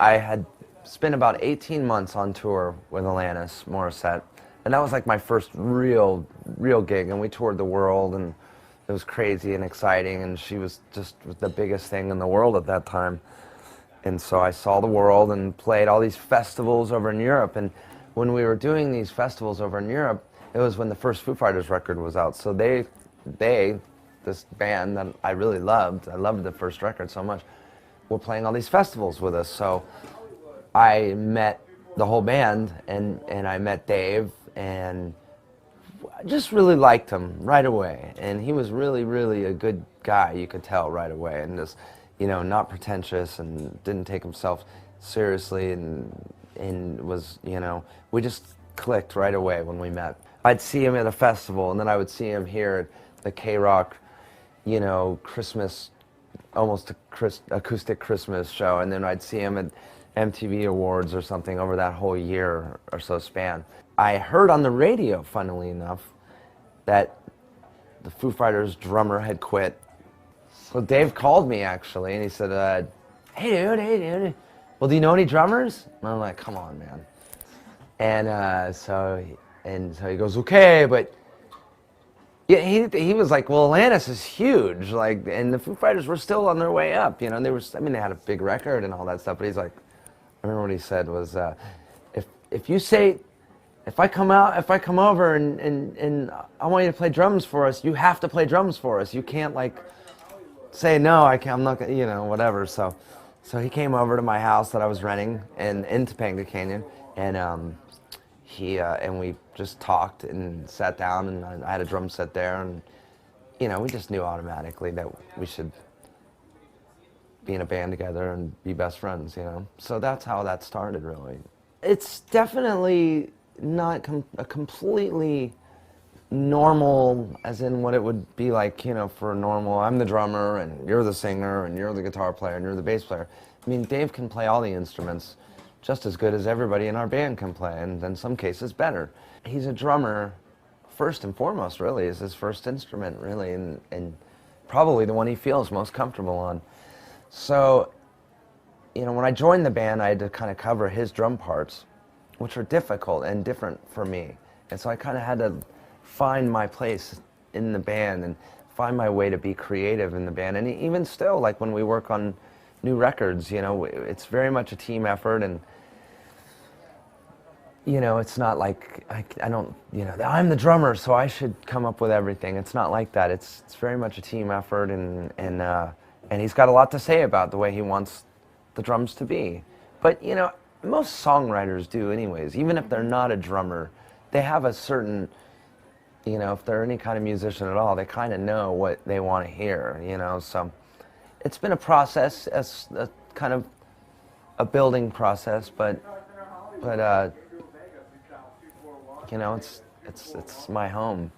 I had spent about 18 months on tour with Alanis Morissette, and that was like my first real gig, and we toured the world, and it was crazy and exciting, and she was just the biggest thing in the world at that time. And so I saw the world and played all these festivals over in Europe, and when we were doing these festivals over in Europe, it was when the first Foo Fighters record was out, so they, this band that I really loved, I loved the first record so much, were playing all these festivals with us. So I met the whole band, and I met Dave, and I just really liked him right away. And he was really a good guy, you could tell right away, and just, you know, not pretentious and didn't take himself seriously, and was, you know, we just clicked right away when we met. I'd see him at a festival, and then I would see him here at the K-Rock, you know, Christmas, almost acoustic Christmas show, and then I'd see him at MTV Awards or something over that whole year or so span. I heard on the radio, funnily enough, that the Foo Fighters drummer had quit. So Dave called me actually, and he said, hey dude, well, do you know any drummers? And I'm like, come on, man. And so he goes, okay, but yeah, he was like, well, Alanis is huge, like, and the Foo Fighters were still on their way up, you know. They were, I mean, they had a big record and all that stuff. But he's like, I remember what he said was, if you say, if I come over and I want you to play drums for us, you have to play drums for us. You can't like say no, I'm not gonna, you know, whatever. So he came over to my house that I was renting in Topanga Canyon, and and we just talked and sat down, and I had a drum set there, and you know, we just knew automatically that we should be in a band together and be best friends, you know. So that's how that started, really. It's definitely not a completely normal, as in what it would be like, you know, for a normal, I'm the drummer and you're the singer and you're the guitar player and you're the bass player. I mean, Dave can play all the instruments just as good as everybody in our band can play, and in some cases better. He's a drummer first and foremost, really, is his first instrument, really, and probably the one he feels most comfortable on. So, you know, when I joined the band, I had to kind of cover his drum parts, which were difficult and different for me. And so I kind of had to find my place in the band and find my way to be creative in the band. And even still, like when we work on new records, you know, it's very much a team effort, and you know, it's not like I don't, you know, I'm the drummer, so I should come up with everything. It's not like that. It's very much a team effort, and he's got a lot to say about the way he wants the drums to be. But you know, most songwriters do anyways. Even if they're not a drummer, they have a certain, you know, if they're any kind of musician at all, they kind of know what they want to hear, you know. So it's been a process, as a kind of a building process, but you know, it's my home.